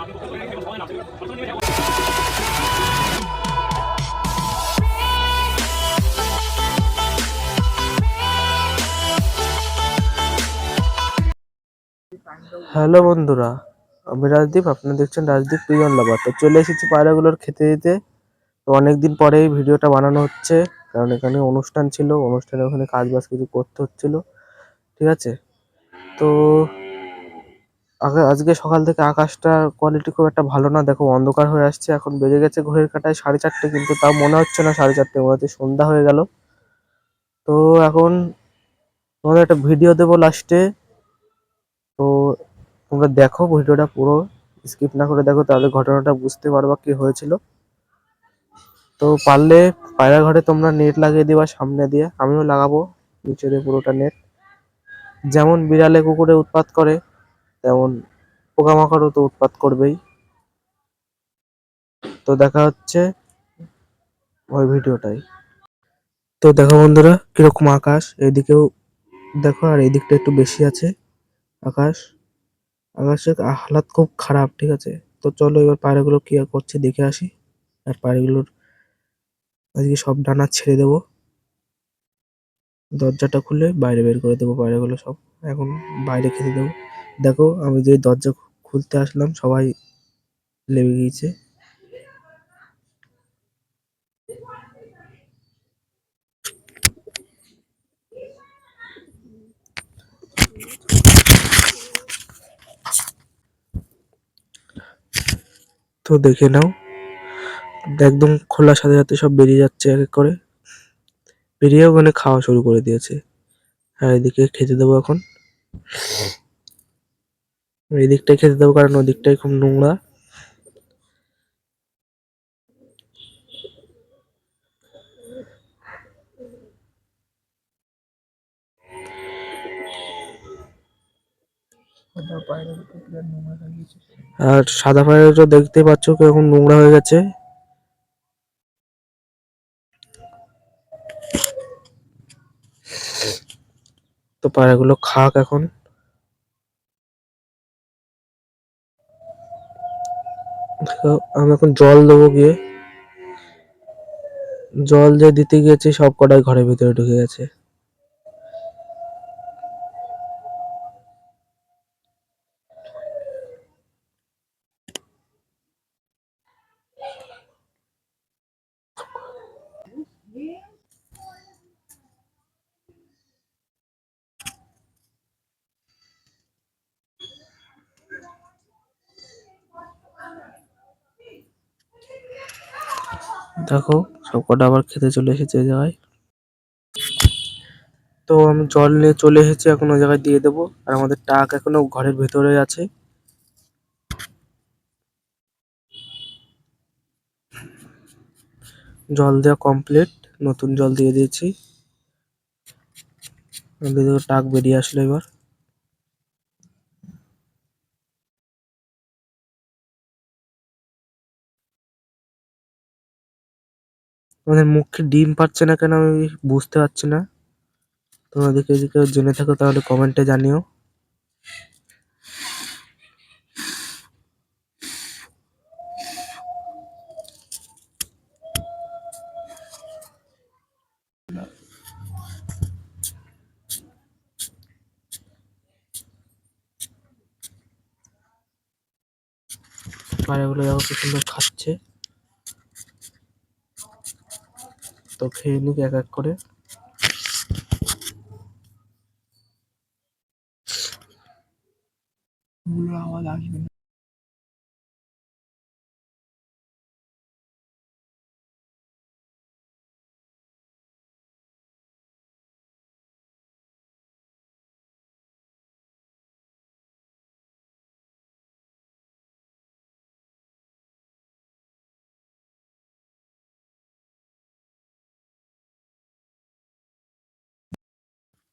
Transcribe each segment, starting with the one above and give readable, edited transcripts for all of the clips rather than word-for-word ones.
Hello বন্ধুরা, আমি রাজদীপ। আপনারা দেখছেন রাজদীপ প্রিজন লাভার। তো চলে এসেছি পায়রাগুলোর খেতে দিতে। তো অনেকদিন পরেই ভিডিওটা বানানো হচ্ছে, কারণ এখানে অনুষ্ঠান ছিল, অনুষ্ঠানে ওখানে কাজ বাজ কিছু করতে হচ্ছিল, ঠিক আছে। তো আজকে সকাল থেকে আকাশটার কোয়ালিটি খুব একটা ভালো না, দেখো অন্ধকার হয়ে আসছে। এখন বেজে গেছে ঘড়ির কাঁটায় 4:30, কিন্তু তাও মনে হচ্ছে না 4:30, মনে হচ্ছে সন্ধ্যা হয়ে গেল। তো এখন তোমাদের একটা ভিডিও দেবো লাস্টে। তো তোমরা দেখো ভিডিওটা পুরো, স্কিপ না করে দেখো, তাহলে ঘটনাটা বুঝতে পারবা কি হয়েছিল। তো পারলে পায়রা ঘরে তোমরা নেট লাগিয়ে দিবা সামনে দিয়ে, আমিও লাগাবো নিচে দিয়ে পুরোটা নেট। যেমন বিড়ালে কুকুরে উৎপাত করে, তেমন পোকামাকড়ও তো উৎপাত করবেই। তো দেখা হচ্ছে ওই ভিডিওটাই। তো দেখো বন্ধুরা কিরকম আকাশ, এইদিকেও দেখো, আর এই দিকটা একটু বেশি আছে আকাশ। আকাশের হালাত খুব খারাপ, ঠিক আছে। তো চলো এবার পায়রাগুলো কি করছে দেখে আসি। আর পায়রাগুলোর আজকে সব ডানা ছেড়ে দেবো, দরজাটা খুলে বাইরে বের করে দেবো পায়রাগুলো সব। এখন বাইরে খেতে দেবো। দেখো আমি যে দরজা খুলতে আসলাম, সবাই লেগে গিয়েছে। তো দেখে নাও, একদম খোলার সাথে সাথে সব বেরিয়ে যাচ্ছে এক এক করে, বেরিয়ে ওখানে খাওয়া শুরু করে দিয়েছে। আর এদিকে খেতে দেবো এখন, এই দিকটাই খেতে দেবো, কারণ ওদিকটাই খুব নোংরা। আর সাদা পায়রাটা দেখতে পাচ্ছ কিরকম নোংরা হয়ে গেছে। তো পায়রাগুলো খাক এখন। দেখো আমি এখন জল দেবো গিয়ে, জল যে দিতে গিয়েছি সব কটাই ঘরের ভিতরে ঢুকে গেছে। দেখো সব কটা আবার খেতে চলে এসেছে ওই জায়গায়। তো আমি জল নিয়ে চলে এসেছি, এখন ওই জায়গায় দিয়ে দেবো। আর আমাদের টাক এখনো ঘরের ভেতরে আছে। জল দেওয়া কমপ্লিট, নতুন জল দিয়ে দিয়েছি। এদিকে টাক বেরিয়ে আসলো এবার। আমাদের মুখে ডিম পাচ্ছে না কেন আমি বুঝতে পারছি না। তোমরা এদিকে এদিকে জেনে থাকো তাহলে কমেন্টে জানিও। পায়রাগুলো দেখো কি সুন্দর খাচ্ছে। তো খেয়ে নিক এক এক করে। আওয়াজ আসবে না।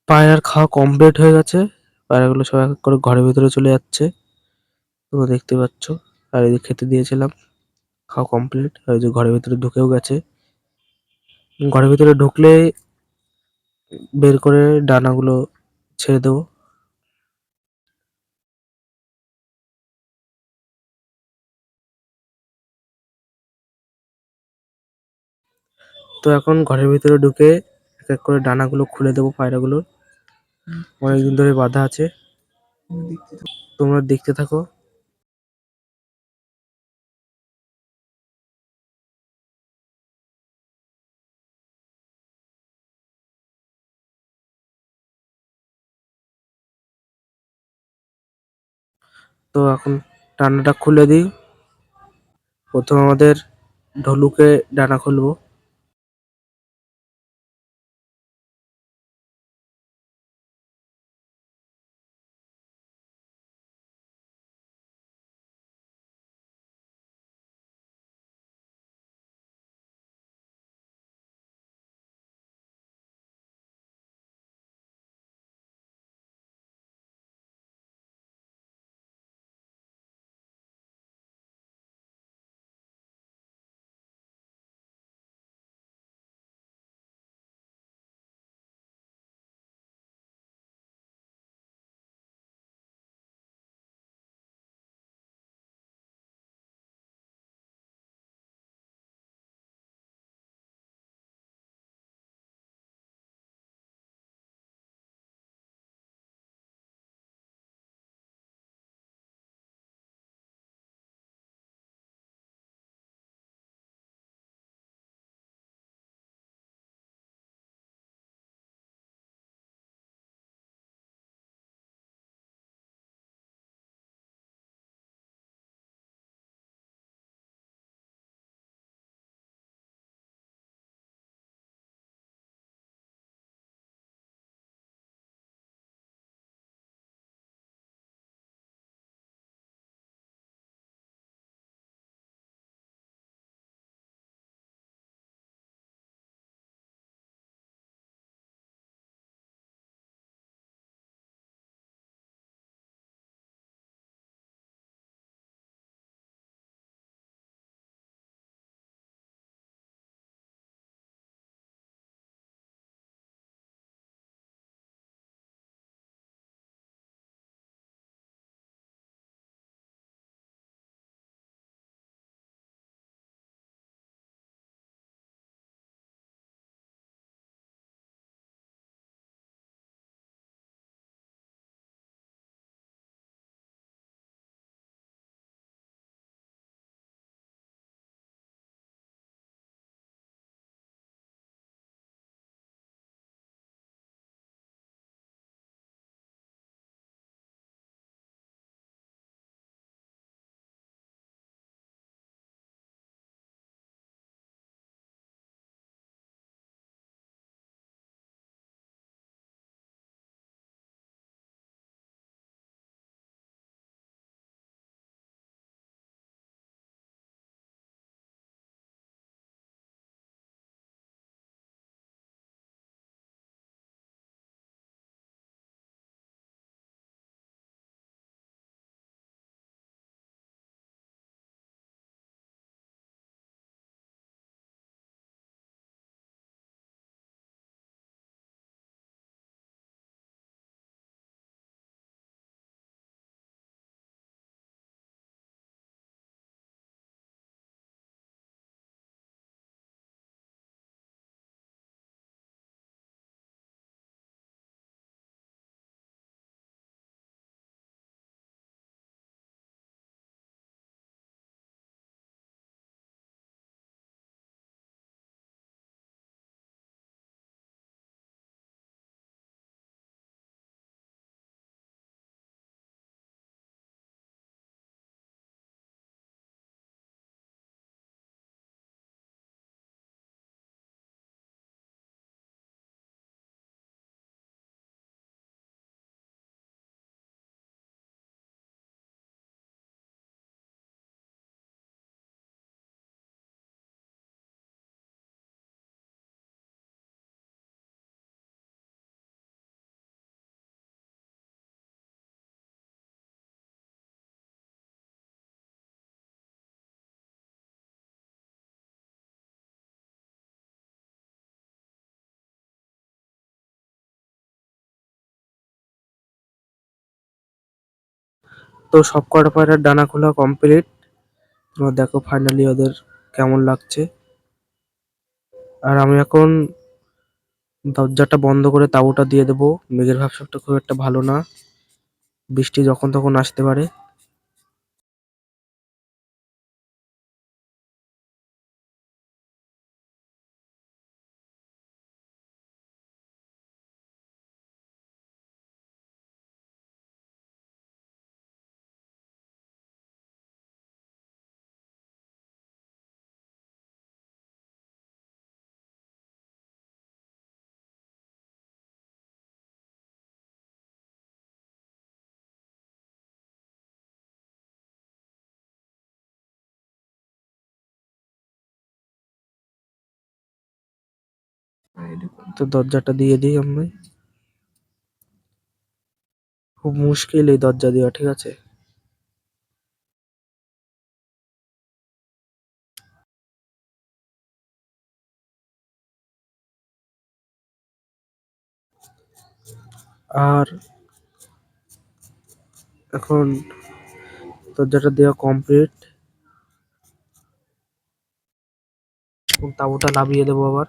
পায়রার খাওয়া কমপ্লিট হয়ে গেছে, পায়রাগুলো সব এক এক করে ঘরের ভিতরে চলে যাচ্ছে, তোমরা দেখতে পাচ্ছ। আর এই যে খেতে দিয়েছিলাম, খাওয়া কমপ্লিট, ওই যে ঘরের ভিতরে ঢুকেও গেছে। ঘরের ভিতরে ঢুকলে বের করে ডানাগুলো ছেড়ে দেবো। তো এখন ঘরের ভিতরে ঢুকে এক এক করে ডানাগুলো খুলে দেবো পায়রাগুলোর। অনেকদিন ধরে বাঁধা আছে, তোমরা দেখতে থাকো। তো এখন ডানাটা খুলে দিই। প্রথম আমাদের ঢলুকে ডানা খুলবো। তো সব কটা পায়রার ডানা খোলা কমপ্লিট। তোমরা দেখো ফাইনালি ওদের কেমন লাগছে। আর আমি এখন দরজাটা বন্ধ করে তাঁবুটা দিয়ে দেবো। মেঘের ভাবসাবটা খুব একটা ভালো না, বৃষ্টি যখন তখন আসতে পারে। তো দরজাটা দিয়ে দিই আমি। খুব মুশকিল এই দরজা দেওয়া, ঠিক আছে। আর এখন দরজাটা দেওয়া কমপ্লিট। তাঁবুটা নামিয়ে দেবো আবার।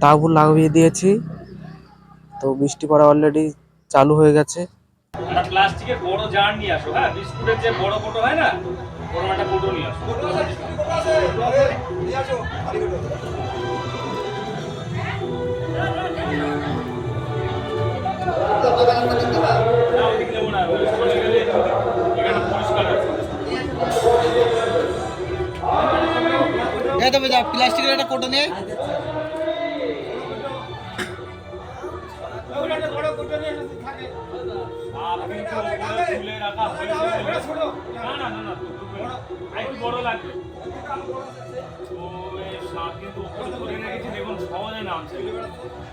তাঁবু লাগিয়ে দিয়েছি, তো বৃষ্টি পড়া অলরেডি চালু হয়ে গেছে। একটা প্লাস্টিকের বড় জার নিয়ে আসো। হ্যাঁ, বিস্কুটের যে বড় কোটো হয় না, ওরকম একটা কোটো নিয়ে আসো। না, ওদিকে নেবো না, ওই চলে গেলে এখানে পরিষ্কার আছে। তবে যা প্লাস্টিকের একটা কোটো নিয়ে আপনি তো ওগুলো তুলে রাখা হয়েছে বলে- না না না না, একটু বড় লাগবে। ওই সাপ কিন্তু ওপরে ধরে রেখেছি, দেখুন সহজে নামছে।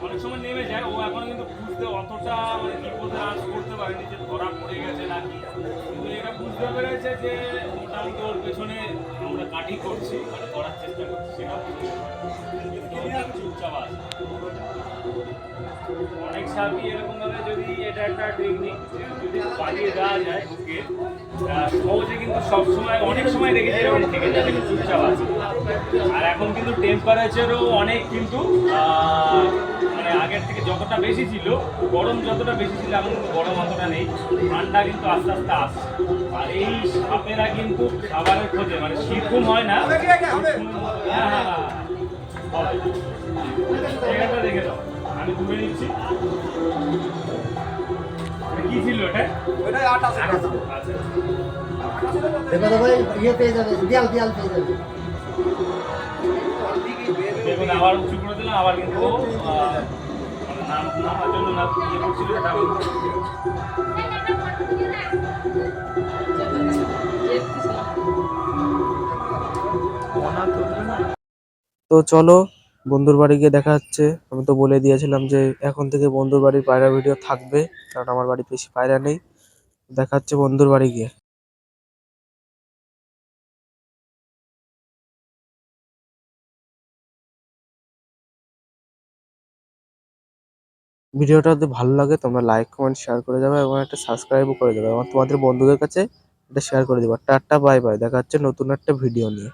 অনেক সময় নেমে যায়, ও এখন কিন্তু বুঝতে অতটা মানে বিপদে আজ করতে পারেনি যে ধরা পড়ে গেছে নাকি, কিন্তু এটা বুঝতে পেরেছে যে মোটামুটি ওর পেছনে আমরা কাঠি করছি, মানে ধরার চেষ্টা করছি, সেটা বুঝতে পেরেছে। চুপচাপ আছে। অনেক সাপই এরকম ভাবে, যদি এটা একটা টেকনিক, যদি পালিয়ে দেওয়া যায় ওকে সহজে, কিন্তু সবসময় অনেক সময় দেখেছি এরকম থেকে যায়, কিন্তু চুপচাপ আছে। আর এখন কিন্তু টেম্পারেচারও অনেক কিন্তু মানে আগের থেকে যতটা বেশি ছিল, গরম যতটা বেশি ছিল এখন কিন্তু গরম অতটা নেই, ঠান্ডা কিন্তু আস্তে আস্তে আসছে। আর এই সাপেরা কিন্তু খাবারের খোঁজে, মানে শীতঘুম হয় না, হ্যাঁ হ্যাঁ হ্যাঁ হবে। জায়গাটা দেখে দাও, আমি তুলে নিচ্ছি। কি ছিল এটা? ওটাই আটা আছে। আচ্ছা দেখো তো ভাই ইয়ে পেয়ে যাবে, দেয়াল দেয়াল পেয়ে যাবে। দেখুন আবার উঁচু করে দিলাম, আবার কিন্তু ও, নামার জন্য না ইয়ে করছিল, এটা আবার তো চলো বন্ধুর বাড়ি গিয়ে দেখা হচ্ছে। আমি তো বলে দিয়েছিলাম যে এখন থেকে বন্ধুর বাড়ির পায়রা ভিডিও থাকবে, কারণ আমার বাড়ি বেশি পায়রা নেই। দেখা হচ্ছে বন্ধুর বাড়ি গিয়ে। ভিডিওটা যদি ভালো লাগে তোমরা লাইক কমেন্ট শেয়ার করে যাবে এবং একটা সাবস্ক্রাইবও করে দেবে এবং তোমাদের বন্ধুদের কাছে এটা শেয়ার করে দিবা। টাটা বাই বাই, দেখা হচ্ছে নতুন একটা ভিডিও নিয়ে।